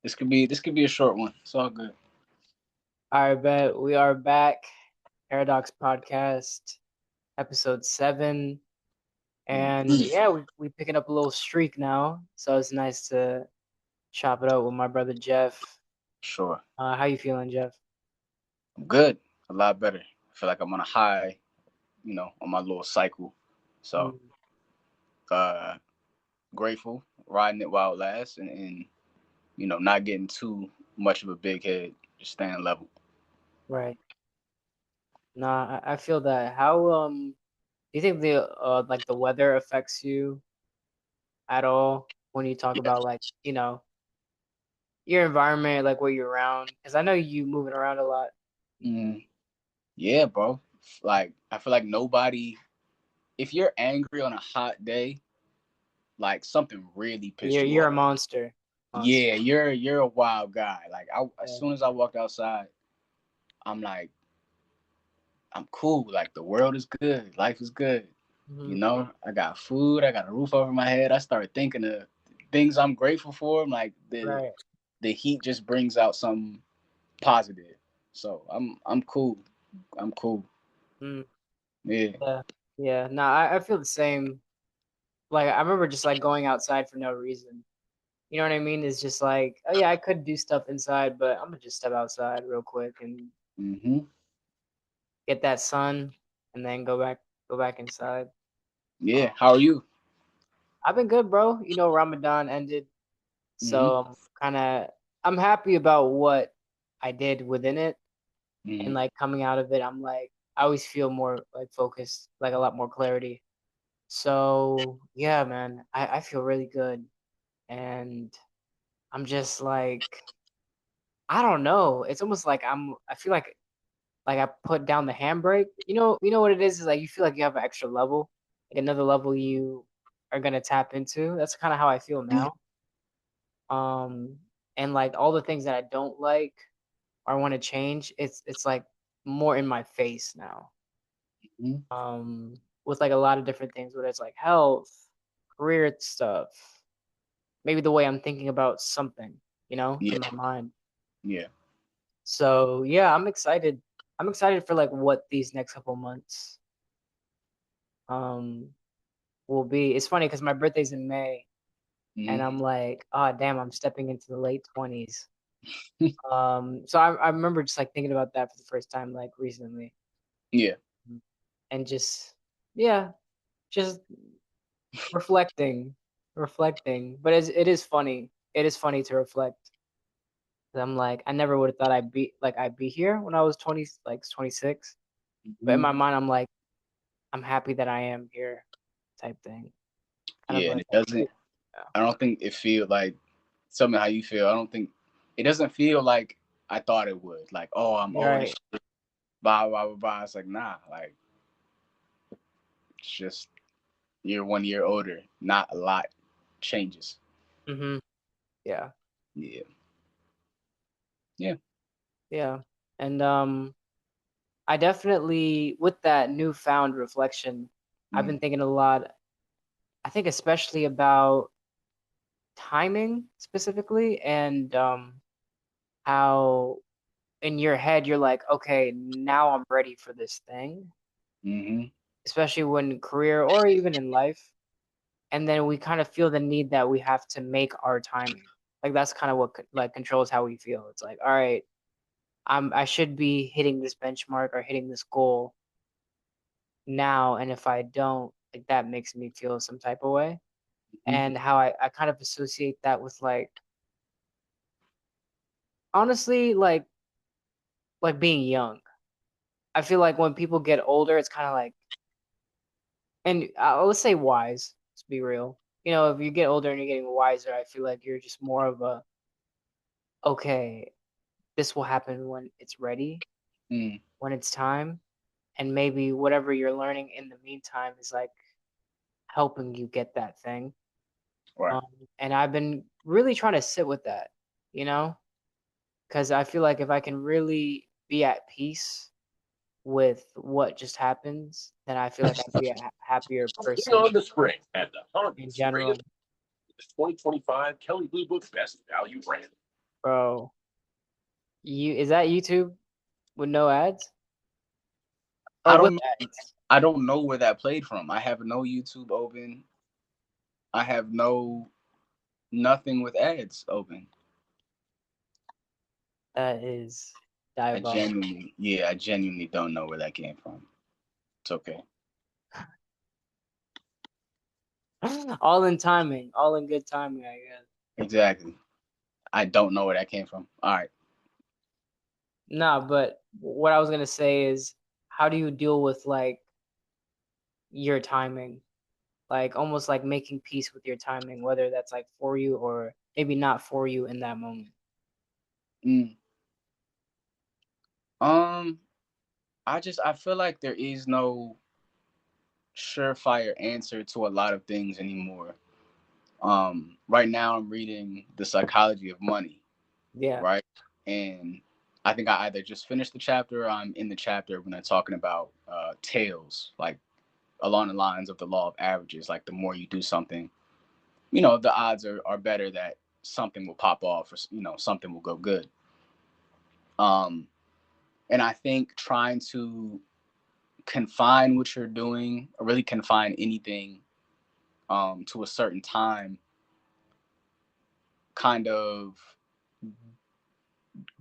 This could be a short one. It's all good. All right, bet we are back. Paradox Podcast, episode 7, and Mhm. yeah, we picking up a little streak now. So it's nice to chop it up with my brother Jeff. Sure. How you feeling, Jeff? I'm good. A lot better. I feel like I'm on a high, on my little cycle. So, Mm, uh, grateful, riding it while it lasts, and not getting too much of a big head, just staying level. right. Nah, I feel that. How do you think the like the weather affects you at all when you talk Yeah. about like your environment, like where you're around? Because I know you moving around a lot. Mm, yeah, bro. Like I feel like nobody. If you're angry on a hot day, like something really pissed you You're a off. monster, monster. Yeah, you're a wild guy. Like as Yeah. soon as I walked outside, I'm like, I'm cool. Like the world is good. Life is good. Hmm. I got food. I got a roof over my head. I started thinking of things I'm grateful for. I'm like Right. the heat just brings out something positive. So I'm cool. I'm cool. Mm. Yeah. Yeah, yeah. No, I feel the same. Like I remember just like going outside for no reason. You know what I mean? It's just like, oh yeah, I could do stuff inside, but I'm gonna just step outside real quick and Hmm. get that sun, and then go back inside. Yeah. Um, How are you? I've been good, bro. Ramadan ended, Hmm. so I'm happy about what I did within it, and Hmm. like coming out of it, I'm like I always feel more like focused, like a lot more clarity. So yeah, man, I feel really good. And I'm just like, I don't know. It's almost like I feel like I put down the handbrake. You know what it is like you feel like you have an extra level, like another level you are gonna tap into. That's kind of how I feel now. Um, and like all the things that I don't like or want to change, it's like more in my face now. Hmm. With like a lot of different things, whether it's like health, career stuff, maybe the way I'm thinking about something, Yeah. in my mind. Yeah. So yeah, I'm excited. I'm excited for like what these next couple months um will be. It's funny because my birthday's in May, and Hmm. I'm like, oh damn, I'm stepping into the late 20s. So I remember just like thinking about that for the first time like recently, Yeah. and just yeah, just reflecting, reflecting. But it is funny. It is funny to reflect. 'Cause I'm like, I never would have thought I'd be here when I was 20, like 26. But in Hmm. my mind, I'm like, I'm happy that I am here, type thing. Kind of Yeah. And like, it doesn't. yeah. I don't think it feel like something how you feel. I don't think it doesn't feel like I thought it would. Like, oh, I'm You're old and right. shit. Blah blah blah blah. It's like nah. Like it's just you're 1 year older. Not a lot changes. Mm-hmm. Yeah. Yeah. Yeah. Yeah. And I definitely, with that newfound reflection, I've Mm. been thinking a lot. I think especially about timing specifically, and how in your head you're like, okay, now I'm ready for this thing, Hmm. especially when career or even in life. And then we kind of feel the need that we have to make our timing. Like that's kind of what like controls how we feel. It's like, all right, I should be hitting this benchmark or hitting this goal now, and if I don't, like that makes me feel some type of way. Hmm. And how I kind of associate that with like honestly like being young. I feel like when people get older, it's kind of like, and let's say wise. Let's be real. If you get older and you're getting wiser, I feel like you're just more of a okay. This will happen when it's ready, Mm. when it's time, and maybe whatever you're learning in the meantime is like helping you get that thing. Right. Um, and I've been really trying to sit with that, you know, because I feel like if I can really be at peace with what just happens, then I feel like I'd be a happier Bring person on the spring and the in hunt's general. greatest is 2025 Kelly Blue Book Best Value Brand. Bro, you is that YouTube with no ads or I with don't ads? I don't know where that played from. I have no YouTube open. I have nothing with ads open. That is I diabolical. genuinely, yeah, I genuinely don't know where that came from. It's okay. All in timing, all in good timing, I guess. Exactly. I don't know where that came from. All right. Nah, but what I was gonna say is, how do you deal with like your timing? Like almost like making peace with your timing, whether that's like for you or maybe not for you in that moment. Mm. Um, I feel like there is no surefire answer to a lot of things anymore. Right now I'm reading The Psychology of Money, Yeah. right? And I think I either just finished the chapter or I'm in the chapter when they're talking about tails, like along the lines of the law of averages. Like the more you do something, the odds are better that something will pop off or something will go good. Um, and I think trying to confine what you're doing or really confine anything to a certain time kind of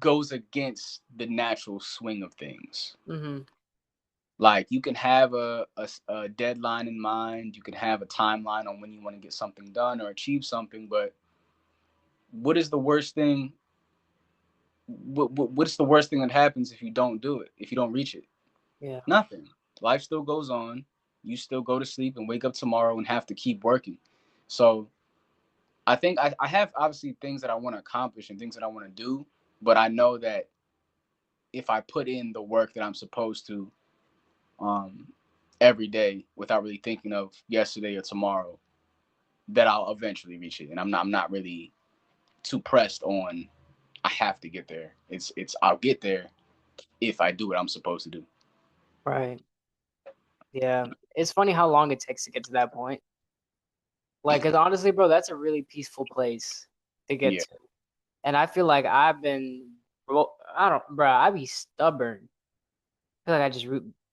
goes against the natural swing of things. Mm-hmm. Like you can have a deadline in mind, you can have a timeline on when you want to get something done or achieve something, but what is the worst thing? What's the worst thing that happens if you don't do it? If you don't reach it? Yeah. Nothing. Life still goes on. You still go to sleep and wake up tomorrow and have to keep working. So I think I have obviously things that I want to accomplish and things that I want to do, but I know that if I put in the work that I'm supposed to um, every day without really thinking of yesterday or tomorrow, that I'll eventually reach it. And I'm not really too pressed on I have to get there. It's I'll get there if I do what I'm supposed to do. Right. Yeah. It's funny how long it takes to get to that point. Like, 'cause honestly, bro, that's a really peaceful place to get Yeah. to. And I feel like I've been, well, I don't, bro, I be stubborn. I feel like I just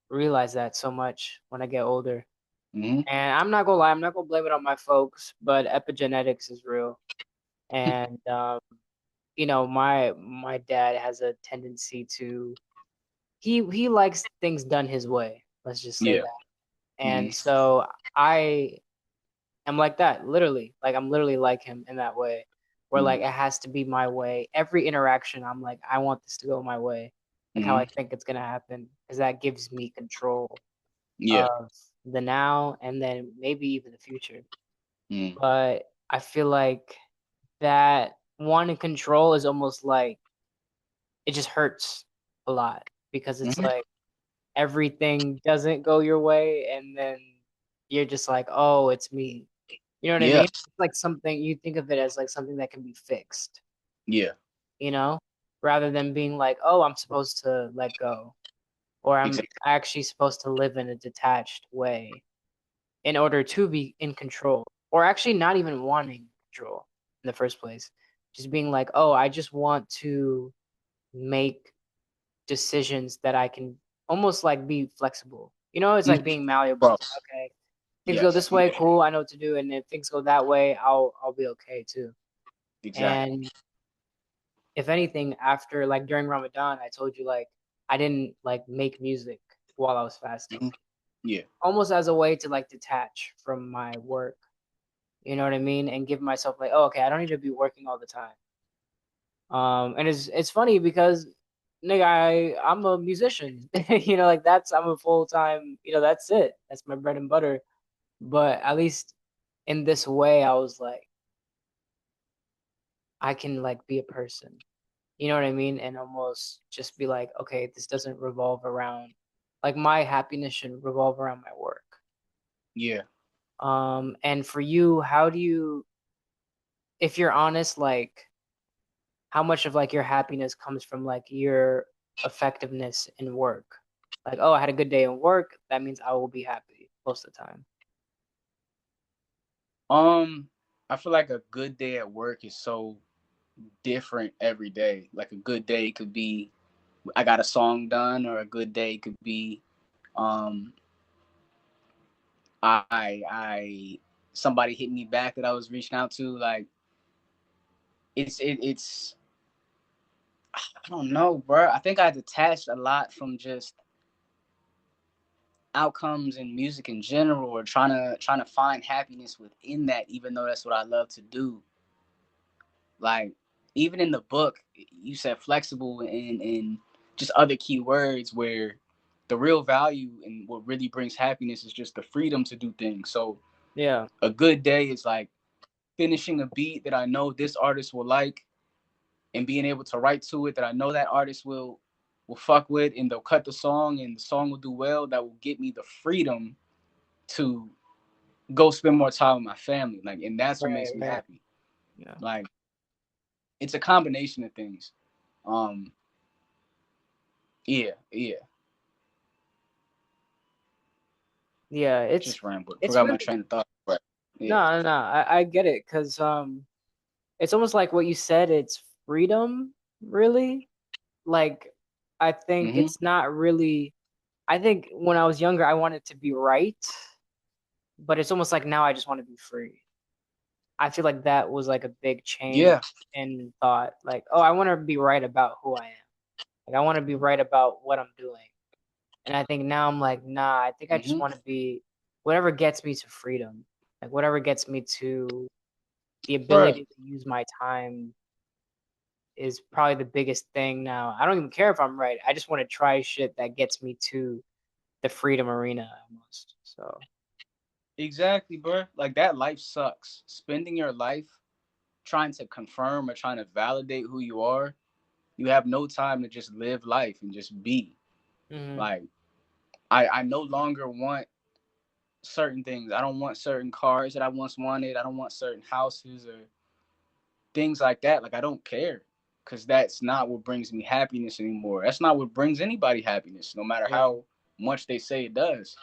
realize that so much when I get older. Hmm. And I'm not gonna lie, I'm not gonna blame it on my folks, but epigenetics is real. And my dad has a tendency to he likes things done his way. Let's just say Yeah. that. Hmm. And so I am like that, literally. Like I'm literally like him in that way, where like Hmm. it has to be my way. Every interaction, I'm like, I want this to go my way, like how Hmm. I think it's gonna happen, because that gives me control Yeah. of the now and then maybe even the future. Hmm. But I feel like that wanting control is almost like it just hurts a lot because it's Hmm. like everything doesn't go your way and then you're just like, oh, it's me. You know what I Yeah. mean? It's like something you think of it as like something that can be fixed, Yeah. you know, rather than being like, oh, I'm supposed to let go or I'm Exactly. actually supposed to live in a detached way in order to be in control or actually not even wanting control in the first place. Just being like, oh, I just want to make decisions that I can almost like be flexible. It's like Mhm. being malleable. Bro. It's like, okay, things go Yes. this way, cool, I know what to do, and if things go that way, I'll be okay too. Exactly. And if anything, after like during Ramadan, I told you like I didn't like make music while I was fasting, Hmm. Yeah. almost as a way to like detach from my work. You know what I mean? And give myself like, oh, okay, I don't need to be working all the time. And it's funny because nigga, I'm a musician. Like I'm a full time. That's it. That's my bread and butter. But at least in this way, I was like, I can like be a person. You know what I mean? And almost just be like, okay, this doesn't revolve around like my happiness should revolve around my work. Yeah. And for you, how do you, if you're honest, like how much of like your happiness comes from like your effectiveness in work? Like, oh, I had a good day in work, that means I will be happy most of the time. Um, I feel like a good day at work is so different every day. Like a good day could be I got a song done, or a good day could be um I somebody hit me back that I was reaching out to. Like it's I don't know, bro. I think I detached a lot from just outcomes in music in general, or trying to find happiness within that, even though that's what I love to do. Like even in the book, you said flexible and just other key words where the real value and what really brings happiness is just the freedom to do things. So Yeah. a good day is like finishing a beat that I know this artist will like, and being able to write to it that I know that artist will fuck with, and they'll cut the song and the song will do well. That will get me the freedom to go spend more time with my family. Like, and that's what Right. makes me Right. happy. Yeah. Like, it's a combination of things. Um, yeah, yeah. Yeah. Just rambled. It's Forgot my really train of thought. But yeah. no. I get it because it's almost like what you said. It's freedom, really. Like I think Mm-hmm. it's not really. I think when I was younger, I wanted to be right, but it's almost like now I just want to be free. I feel like that was like a big change Yeah. in thought. Like, oh, I want to be right about who I am. Like, I want to be right about what I'm doing. And I think now I'm like, nah, I think I just Mm-hmm. want to be whatever gets me to freedom. Like, whatever gets me to the Bruh. ability to use my time is probably the biggest thing now. I don't even care if I'm right. I just want to try shit that gets me to the freedom arena almost. So, Exactly, bruh. Like that life sucks. Spending your life trying to confirm or trying to validate who you are, you have no time to just live life and just be. hmm Like I no longer want certain things. I don't want certain cars that I once wanted. I don't want certain houses or things like that. Like I don't care, because that's not what brings me happiness anymore. That's not what brings anybody happiness, no matter yeah, how much they say it does,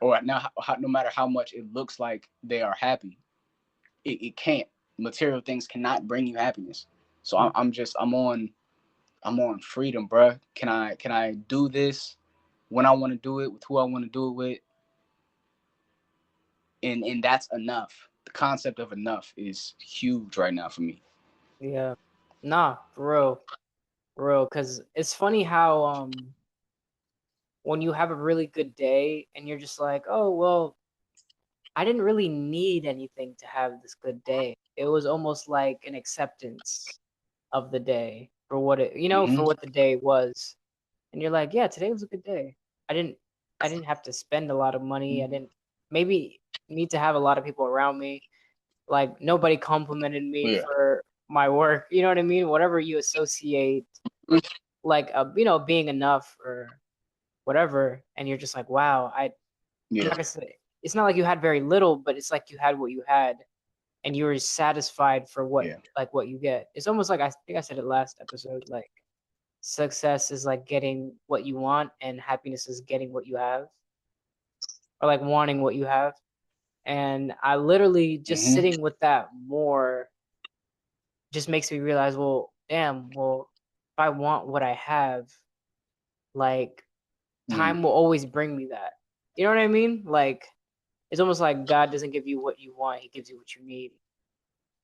or now no matter how much it looks like they are happy. It can't. Material things cannot bring you happiness. So mm, I'm on freedom, bruh. Can I do this when I want to do it with who I want to do it with, and that's enough. The concept of enough is huge right now for me. yeah, nah, for real. Because it's funny how when you have a really good day and you're just like, oh well, I didn't really need anything to have this good day. It was almost like an acceptance of the day for what it, Hmm. for what the day was. And you're like, yeah, today was a good day. I didn't I didn't have to spend a lot of money. I didn't maybe need to have a lot of people around me. Like nobody complimented me Yeah. for my work. You know what I mean? Whatever you associate like being enough or whatever, and you're just like, wow, I'm not Yeah. gonna say it's not like you had very little, but it's like you had what you had and you were satisfied for Yeah. what you get. It's almost like I think I said it last episode, like success is like getting what you want and happiness is getting what you have or like wanting what you have. And I literally just Hmm. sitting with that more just makes me realize, well, damn, well, if I want what I have, like Mm. time will always bring me that. You know what I mean? Like it's almost like God doesn't give you what you want, he gives you what you need.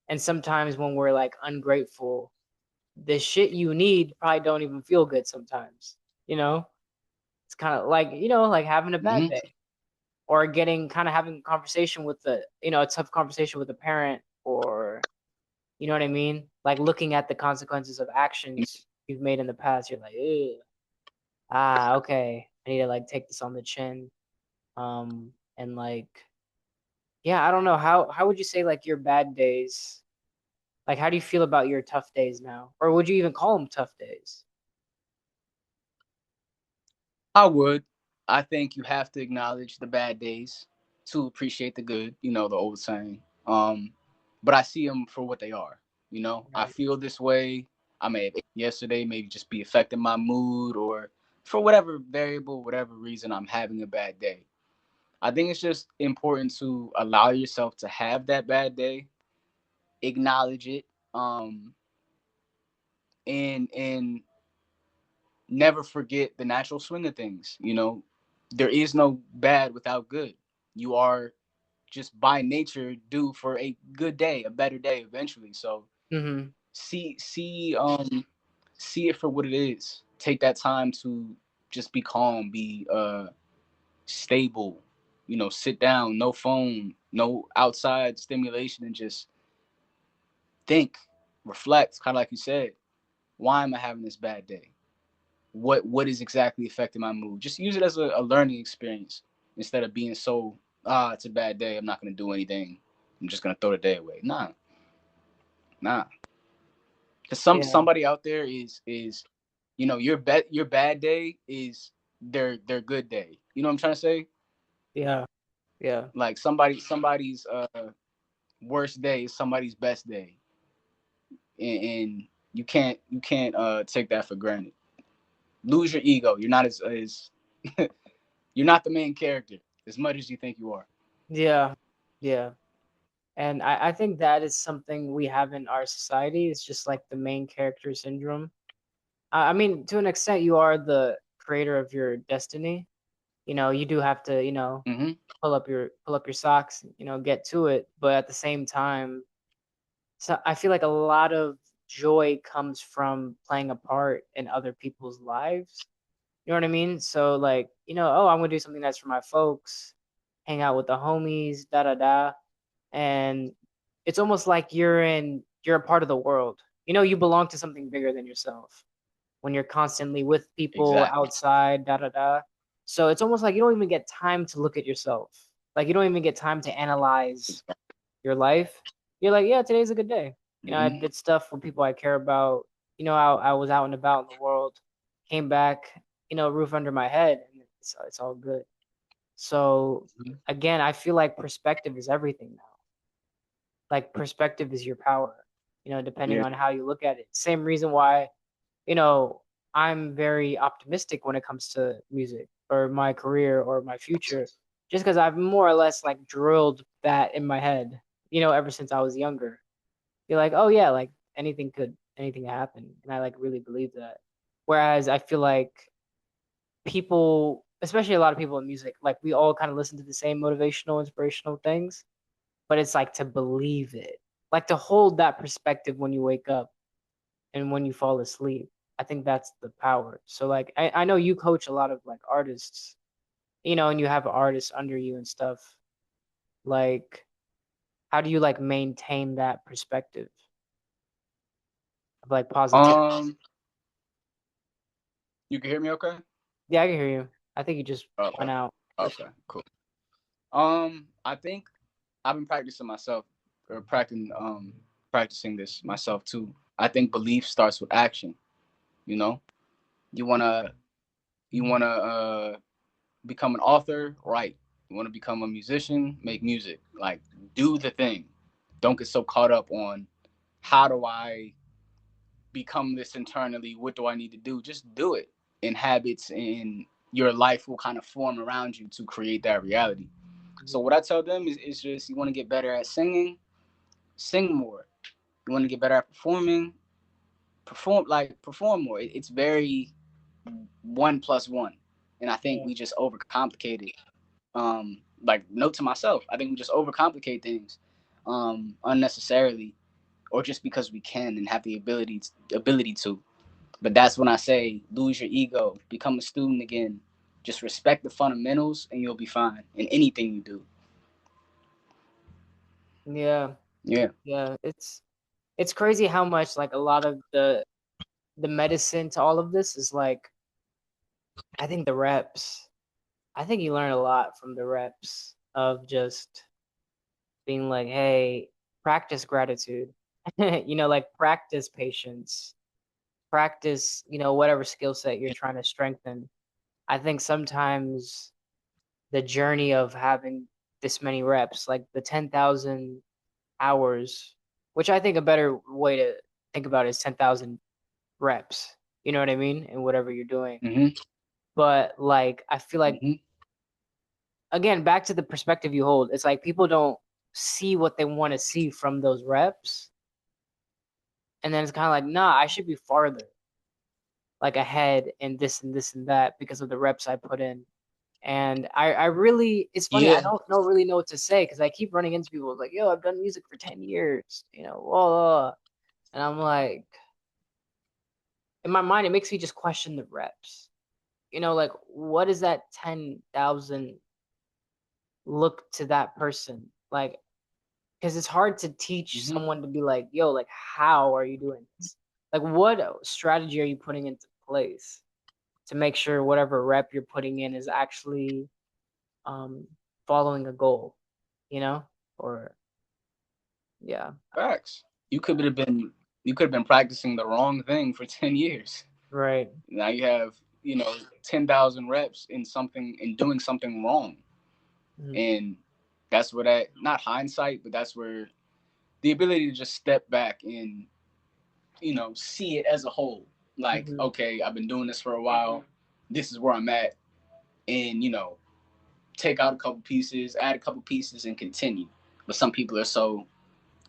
And sometimes when we're like ungrateful, the shit you need probably don't even feel good sometimes. You know? It's kind of like, like having a bad Hmm. day or getting kind of having a conversation with a tough conversation with a parent or you know what I mean? Like looking at the consequences of actions you've made in the past, you're like, ew, okay, I need to like take this on the chin. And like, yeah, I don't know how would you say like your bad days? Like, how do you feel about your tough days now, or would you even call them tough days? I would. I think you have to acknowledge the bad days to appreciate the good. The old saying. But I see them for what they are. I Right. feel this way. I may have yesterday maybe just be affecting my mood, or for whatever variable, whatever reason I'm having a bad day. I think it's just important to allow yourself to have that bad day, acknowledge it, and never forget the natural swing of things. There is no bad without good. You are just by nature due for a good day, a better day eventually. So Mm-hmm. see it for what it is. Take that time to just be calm, be stable. Sit down, no phone, no outside stimulation, and just think, reflect. Kind of like you said, why am I having this bad day? What is exactly affecting my mood? Just use it as a learning experience instead of being so it's a bad day. I'm not gonna do anything. I'm just gonna throw the day away. Nah. Because Yeah. somebody out there is your bad day is their good day. You know what I'm trying to say? Yeah. Yeah. Like somebody's worst day is somebody's best day, and you can't take that for granted. Lose your ego. You're not as you're not the main character as much as you think you are. Yeah. Yeah. And I think that is something we have in our society. It's just like the main character syndrome. I mean, to an extent, you are the creator of your destiny. You do have to, Hmm. pull up your socks, get to it. But at the same time, so I feel like a lot of joy comes from playing a part in other people's lives. You know what I mean? So like, oh, I'm gonna do something that's for my folks, hang out with the homies, da da da. And it's almost like you're a part of the world. You belong to something bigger than yourself when you're constantly with people Exactly. outside, da da da. So it's almost like you don't even get time to look at yourself. Like you don't even get time to analyze Exactly. your life. You're like, yeah, today's a good day. I Hmm. did stuff with people I care about. I was out and about in the world, came back, roof under my head, and it's all good. So again, I feel like perspective is everything now. Like perspective is your power, depending Yeah. on how you look at it. Same reason why, you know, I'm very optimistic when it comes to music or my career or my future, just because I've more or less like drilled that in my head, ever since I was younger. You're like, oh yeah, like anything happen, and I like really believe that. Whereas I feel like people, especially a lot of people in music, like we all kind of listen to the same motivational, inspirational things, but it's like to believe it, like to hold that perspective when you wake up and when you fall asleep. I think that's the power. So like I know you coach a lot of like artists, and you have artists under you and stuff. Like how do you like maintain that perspective of like positivity? Um, you can hear me okay? Yeah, I can hear you. I think you just Okay. went out for a Okay. second. Cool. I think I've been practicing myself or practicing this myself too. I think belief starts with action. You know, you wanna you wanna become an author, right? You wanna become a musician, make music. Like do the thing. Don't get so caught up on how do I become this internally? What do I need to do? Just do it. And habits in your life will kind of form around you to create that reality. So what I tell them is just you want to get better at singing, sing more. You want to get better at performing, perform more. It's very one plus one, and I think Yeah. we just overcomplicate it. Like note to myself, I think we just overcomplicate things unnecessarily, or just because we can and have the ability to. But that's when I say lose your ego, become a student again. Just respect the fundamentals, and you'll be fine in anything you do. Yeah. Yeah. Yeah. It's crazy how much like a lot of the medicine to all of this is like I think the reps. I think you learn a lot from the reps of just being like, hey, practice gratitude. Like practice patience, practice, whatever skill set you're trying to strengthen. I think sometimes the journey of having this many reps, like the 10,000 hours, which I think a better way to think about it is 10,000 reps. You know what I mean? In whatever you're doing. Hmm. But like, I feel like, Hmm. again, back to the perspective you hold, it's like people don't see what they want to see from those reps. And then it's kind of like, nah, I should be farther, like ahead in this and this and that because of the reps I put in. And I really, it's funny, I Yeah, don't really know what to say because I keep running into people like, yo, I've done music for 10 years, whoa. And I'm like, in my mind, it makes me just question the reps. Like, what is that 10,000 look to that person? Like, because it's hard to teach hmm someone to be like, yo, like, how are you doing this? Like, what strategy are you putting into place to make sure whatever rep you're putting in is actually um, following a goal, you know? Or, yeah, facts. You could have been you could have been practicing the wrong thing for 10 years. right. Now you have 10,000 reps in something in doing something wrong, Mm-hmm. and that's where that not hindsight, but that's where the ability to just step back and see it as a whole. Like, Mm-hmm. okay, I've been doing this for a while. This is where I'm at, and take out a couple pieces, add a couple pieces, and continue. But some people are so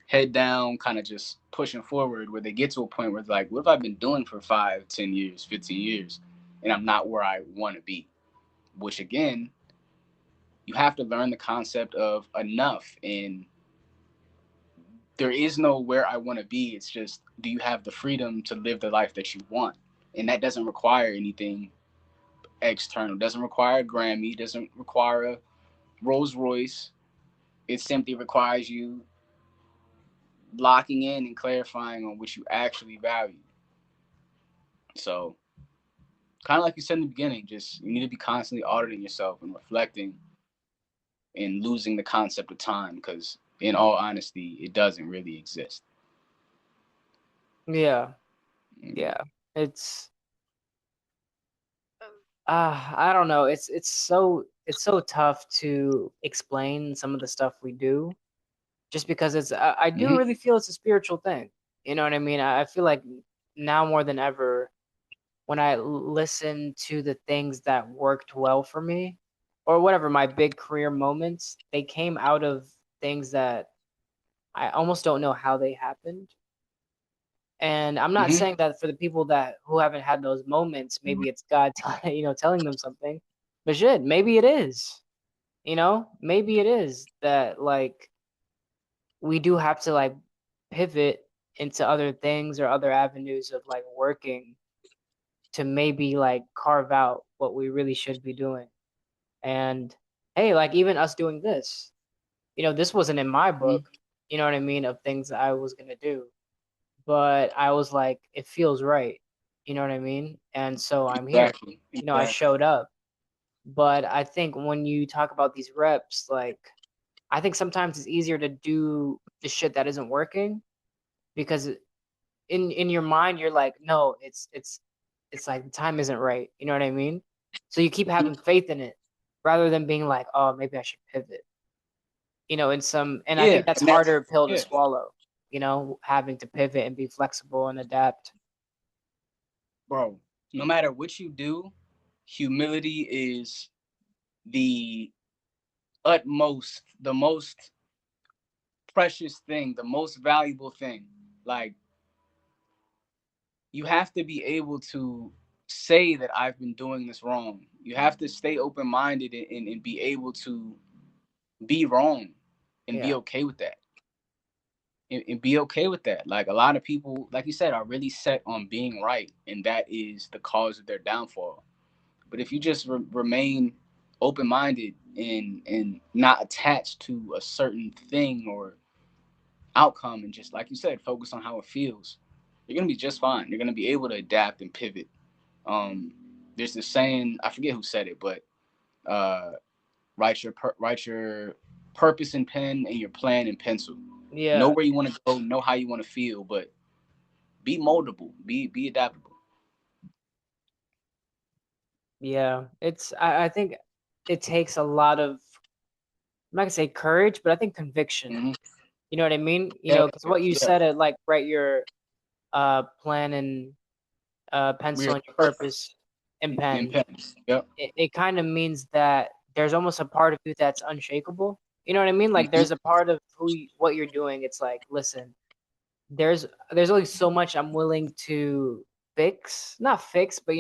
head down, kind of just pushing forward, where they get to a point where it's like, what have I been doing for 5, 10 years, 15 years, and I'm not where I want to be? Which again, you have to learn the concept of enough, and there is no where I want to be. It's just, do you have the freedom to live the life that you want? And that doesn't require anything external. Doesn't require a Grammy. Doesn't require a Rolls Royce. It simply requires you locking in and clarifying on what you actually value. So, kind of like you said in the beginning, just you need to be constantly auditing yourself and reflecting and losing the concept of time, because, in all honesty, it doesn't really exist. Yeah, Mm-hmm. yeah. It's, I don't know. It's so tough to explain some of the stuff we do just because I do Mm-hmm. really feel it's a spiritual thing. You know what I mean? I feel like now more than ever, when I listen to the things that worked well for me, or whatever, my big career moments, they came out of things that I almost don't know how they happened. And I'm not Mm-hmm. saying that for the people that who haven't had those moments, maybe it's God, telling them something. But shit, maybe it is. Maybe it is that like we do have to like pivot into other things or other avenues of like working to maybe like carve out what we really should be doing. And hey, like even us doing this, this wasn't in my book, you know what I mean, of things that I was gonna do. But I was like, it feels right. You know what I mean? And so I'm here. Exactly. I Exactly. showed up. But I think when you talk about these reps, like I think sometimes it's easier to do the shit that isn't working because in your mind you're like, no, it's like the time isn't right. You know what I mean? So you keep having faith in it rather than being like, oh, maybe I should pivot. And I Yeah, think that's and that's harder pill to yeah, swallow, having to pivot and be flexible and adapt. bro. No matter what you do, humility is the utmost, the most precious thing, the most valuable thing. Like, you have to be able to say that I've been doing this wrong. You have to stay open minded, and be able to be wrong and be Yeah. okay with that. And be okay with that. Like, a lot of people, like you said, are really set on being right, and that is the cause of their downfall. But if you just remain open minded, and not attached to a certain thing or outcome, and just like you said, focus on how it feels, you're gonna be just fine. You're gonna be able to adapt and pivot. Um, there's this saying, I forget who said it, but uh, write your purpose in pen and your plan in pencil. Know Yeah. where you want to go, know how you want to feel, but be moldable, be adaptable. Yeah. I think it takes a lot of, I'm not gonna say courage, but I think conviction. Mm-hmm. You know what I mean? Yeah, Because what you yeah. said, like write your plan and pencil We're and your purpose and in pen. pens. Yep. It kind of means that there's almost a part of you that's unshakable. You know what I mean? Like Mm-hmm. there's a part of what you're doing. It's like, listen, there's only so much I'm willing to fix, not fix, but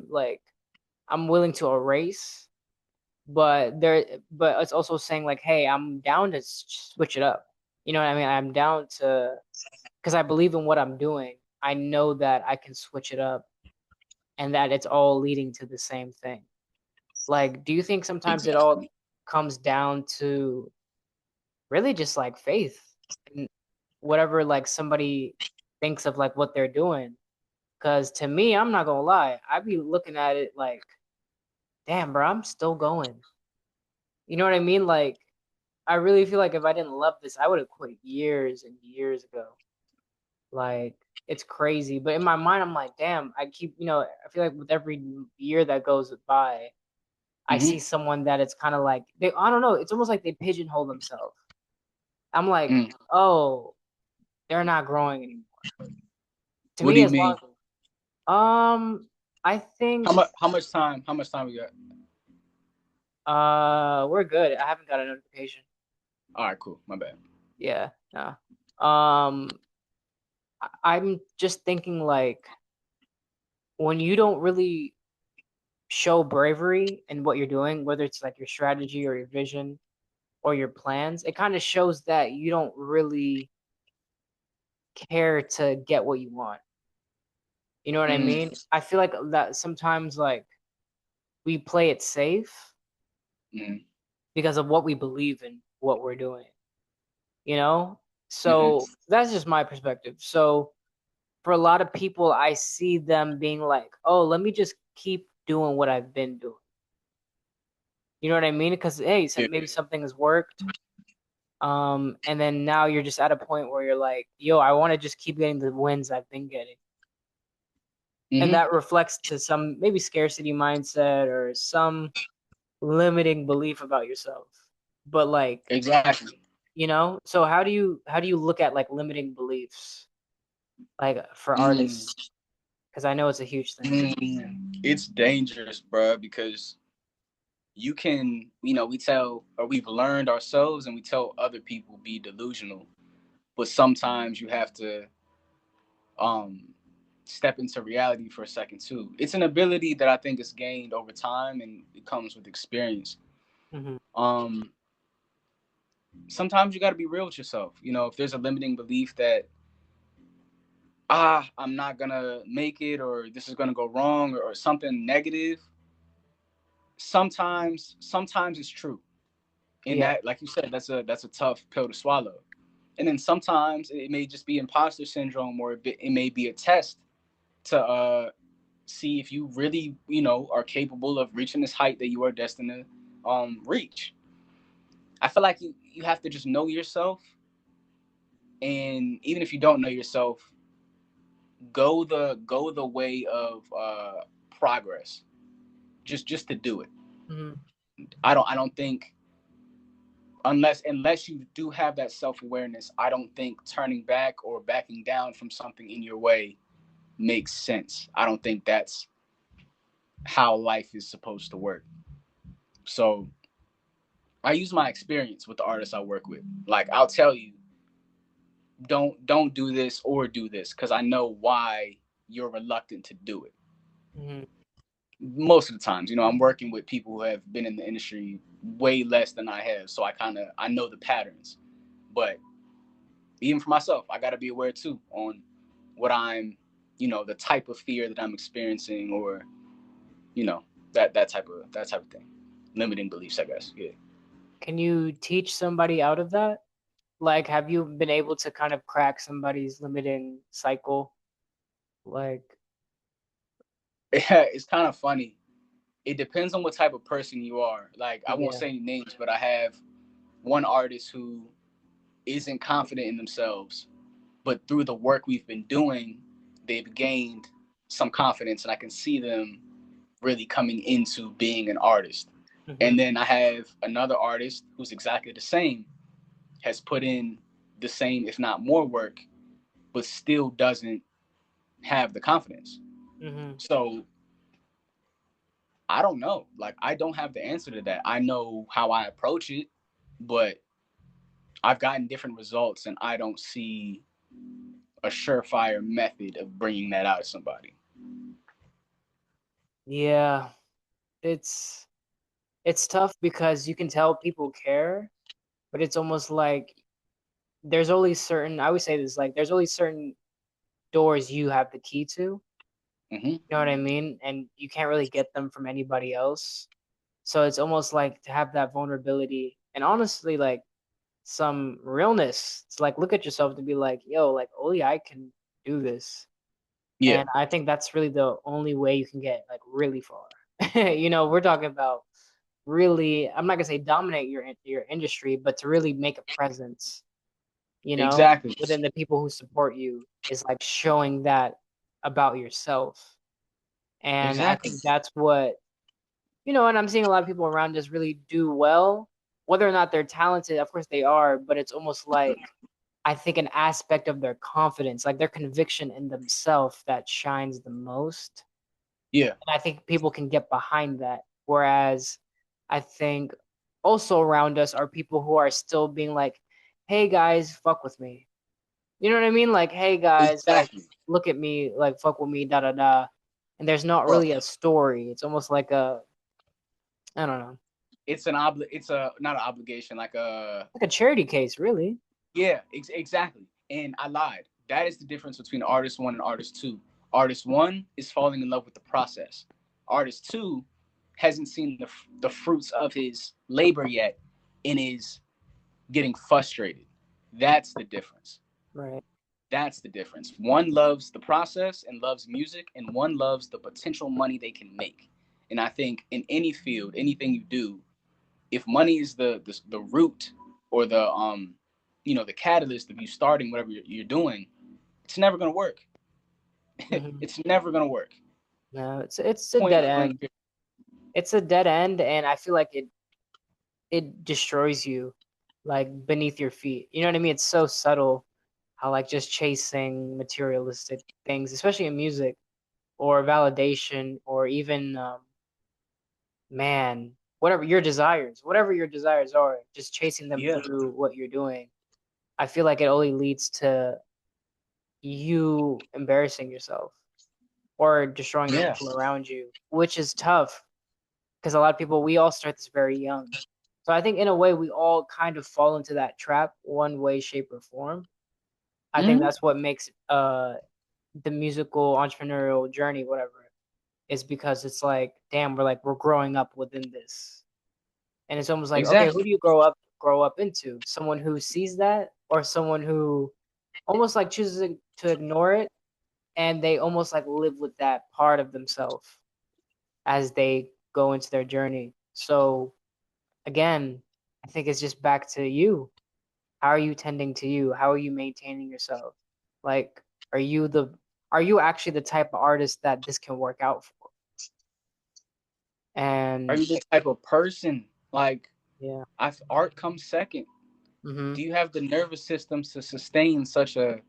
like I'm willing to erase. But it's also saying like, hey, I'm down to switch it up. You know what I mean? I'm down to, because I believe in what I'm doing. I know that I can switch it up and that it's all leading to the same thing. Like, do you think sometimes it all Exactly. comes down to really just like faith and whatever like somebody thinks of like what they're doing? Because to me, I'm not gonna lie, I'd be looking at it like, damn, bro, I'm still going. You know what I mean? Like, I really feel like if I didn't love this, I would have quit years and years ago. Like, it's crazy. But in my mind, I'm like, damn, I feel like with every year that goes by, I see Mm-hmm. someone that it's kind of like I don't know, it's almost like they pigeonhole themselves. I'm like, Mm. oh, they're not growing anymore. To What do me, you as mean? long I think How much time we got? we're good. I haven't got a notification. All right, cool. My bad. Yeah, no. I'm just thinking like when you don't really show bravery in what you're doing, whether it's like your strategy or your vision or your plans, it kind of shows that you don't really care to get what you want. You know what I Mm, mean? I feel like that sometimes like we play it safe mm, because of what we believe in, what we're doing, you know? So mm, that's just my perspective. So for a lot of people, I see them being like, oh, let me just keep doing what I've been doing. You know what I mean? Because hey, yeah. maybe something has worked. And then now you're just at a point where you're like, yo, I want to just keep getting the wins I've been getting. And Mm-hmm. that reflects to some maybe scarcity mindset or some limiting belief about yourself. But like, Exactly. so how do you look at like limiting beliefs like for Mm, artists? Because I know it's a huge thing. it's dangerous, bro, because you can, we tell, or we've learned ourselves and we tell other people be delusional, but sometimes you have to um step into reality for a second too. It's an ability that I think is gained over time and it comes with experience. Hmm. Um Sometimes you got to be real with yourself. If there's a limiting belief that I'm not gonna make it, or this is gonna go wrong, or something negative, sometimes it's true. And Yeah. that, like you said, that's a tough pill to swallow. And then sometimes it may just be imposter syndrome, or it may be a test to see if you really, are capable of reaching this height that you are destined to reach. I feel like you have to just know yourself, and even if you don't know yourself, go the way of progress, just to do it. Hmm. I don't think, unless you do have that self-awareness, I don't think turning back or backing down from something in your way makes sense. I don't think that's how life is supposed to work. So I use my experience with the artists I work with. Like, I'll tell you, don't do this or do this, because I know why you're reluctant to do it. Hmm. Most of the times, I'm working with people who have been in the industry way less than I have, so I know the patterns. But even for myself, I got to be aware too on what the type of fear that I'm experiencing, or you know, that type of thing. Limiting beliefs, I guess. Yeah. Can you teach somebody out of that? Like, have you been able to kind of crack somebody's limiting cycle? Like, It's kind of funny. It depends on what type of person you are. Like, I won't yeah. say any names, but I have one artist who isn't confident in themselves, but through the work we've been doing, they've gained some confidence, and I can see them really coming into being an artist. Hmm. And then I have another artist who's exactly the same, has put in the same, if not more work, but still doesn't have the confidence. Hmm. So I don't know. Like, I don't have the answer to that. I know how I approach it, but I've gotten different results, and I don't see a surefire method of bringing that out of somebody. Yeah, it's it's tough because you can tell people care, but it's almost like there's only certain, I would say this, like there's only certain doors you have the key to. Hmm. You know what I mean? And you can't really get them from anybody else. So it's almost like to have that vulnerability and honestly like some realness. It's like look at yourself to be like, yo, like only I can do this. Yeah, And I think that's really the only way you can get like really far. You know, we're talking about really, I'm not gonna say dominate your industry, but to really make a presence, you know, exactly, within the people who support you is like showing that about yourself. And I exactly. think that's what, you know, and I'm seeing a lot of people around us really do well. Whether or not they're talented, of course they are, but it's almost like I think an aspect of their confidence, like their conviction in themselves that shines the most. Yeah, And I think people can get behind that. Whereas I think also around us are people who are still being like, hey guys, fuck with me. You know what I mean? Like, hey guys, like exactly. look at me, like fuck with me, da da da. And there's not Well, really a story. It's almost like a, I don't know, it's a not an obligation, like a like a charity case, really. yeah, exactly. And I lied. That is the difference between artist one and artist two. Artist one is falling in love with the process. Artist two hasn't seen the fruits of his labor yet and is getting frustrated. That's the difference. Right. That's the difference. One loves the process and loves music, and one loves the potential money they can make. And I think in any field, anything you do, if money is the root or the catalyst of you starting whatever you're doing, it's never gonna work. Hmm. It's never gonna work. No, it's a Point dead blank. end. It's a dead end, and I feel like it destroys you, like beneath your feet. You know what I mean? It's so subtle how like just chasing materialistic things, especially in music or validation or even man, whatever your desires are, just chasing them Yeah, through what you're doing. I feel like it only leads to you embarrassing yourself or destroying the yeah, people around you, which is tough because a lot of people, we all start this very young. So I think in a way we all kind of fall into that trap one way, shape, or form. I think hmm, that's what makes the musical entrepreneurial journey, whatever, is because it's like, damn, we're growing up within this. And it's almost like, okay, who exactly. do you grow up into? Someone who sees that or someone who almost like chooses to ignore it and they almost like live with that part of themselves as they go into their journey. So again, I think it's just back to you. How are you tending to you? How are you maintaining yourself? Like, are you the are you actually the type of artist that this can work out for? Are And you the type of person like yeah, art comes second? mm-hmm, Do you have the nervous system to sustain such a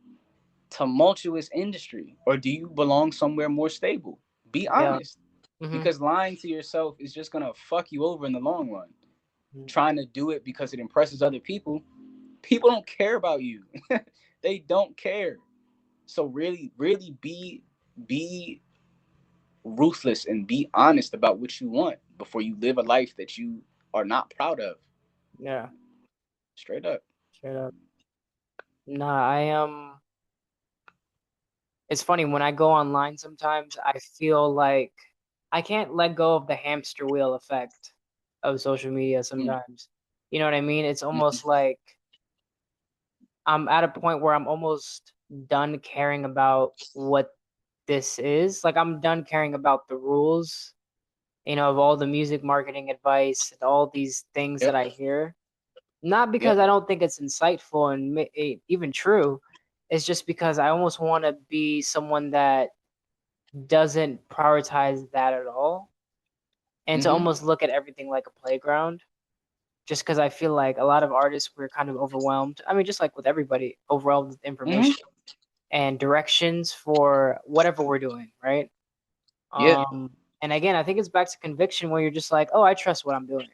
tumultuous industry, or do you belong somewhere more stable? Be yeah, honest, mm-hmm, because lying to yourself is just gonna fuck you over in the long run. mm-hmm. Trying to do it because it impresses other people, people don't care about you. They don't care. So really, really be ruthless and be honest about what you want before you live a life that you are not proud of. Yeah, Straight up. straight up. Nah, it's funny when I go online sometimes I feel like I can't let go of the hamster wheel effect of social media Mm-hmm. sometimes. You know what I mean? It's almost like I'm at a point where I'm almost done caring about what this is. Like I'm done caring about the rules, you know, of all the music marketing advice and all these things that Yep. I hear. Not because Yep. I don't think it's insightful and even true. It's just because I almost want to be someone that doesn't prioritize that at all and to Mm-hmm. almost look at everything like a playground. Just because I feel like a lot of artists were kind of overwhelmed. I mean, just like with everybody, overwhelmed with Mm-hmm. information and directions for whatever we're doing, right? Yeah. And again, I think it's back to conviction where you're just like, oh, I trust what I'm doing.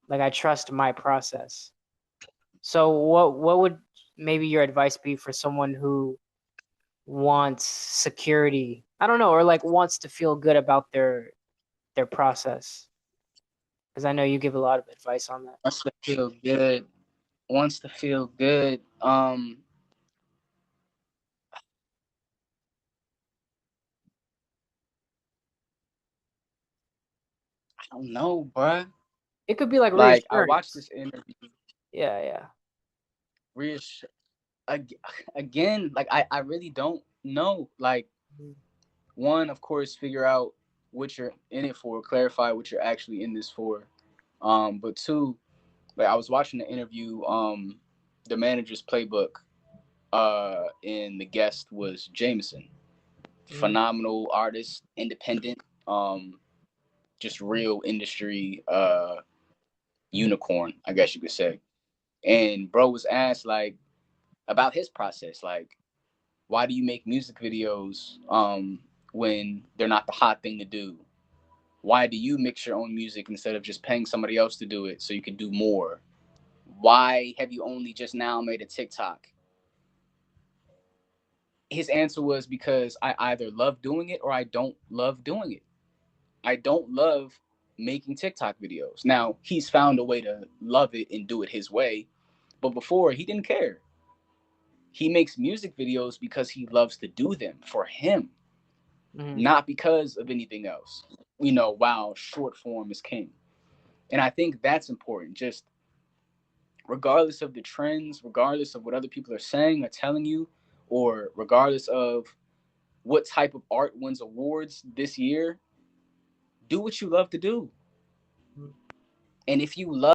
Like I trust my process. So what would maybe your advice be for someone who wants security? I don't know, or like wants to feel good about their process. Because I know you give a lot of advice on that. Wants to feel good. Wants to feel good. I don't know, bruh. It could be like Like I watched reassurance. this interview. Yeah, yeah. Reassure ag- again. Like I really don't know. Like one, of course, figure out what you're in it for. Clarify what you're actually in this for. But two, like I was watching the interview. The manager's playbook. And the guest was Jameson. Mm-hmm. Phenomenal artist, independent. Just real industry unicorn, I guess you could say. And bro was asked like about his process, like why do you make music videos when they're not the hot thing to do? Why do you mix your own music instead of just paying somebody else to do it so you can do more? Why have you only just now made a TikTok? His answer was because I either love doing it or I don't love doing it. I don't love making TikTok videos. Now, he's found a way to love it and do it his way, but before he didn't care. He makes music videos because he loves to do them for him, Mm-hmm. not because of anything else. Wow, short form is king. And I think that's important. Just regardless of the trends, regardless of what other people are saying or telling you, or regardless of what type of art wins awards this year, do what you love to do. Mm-hmm. And if you love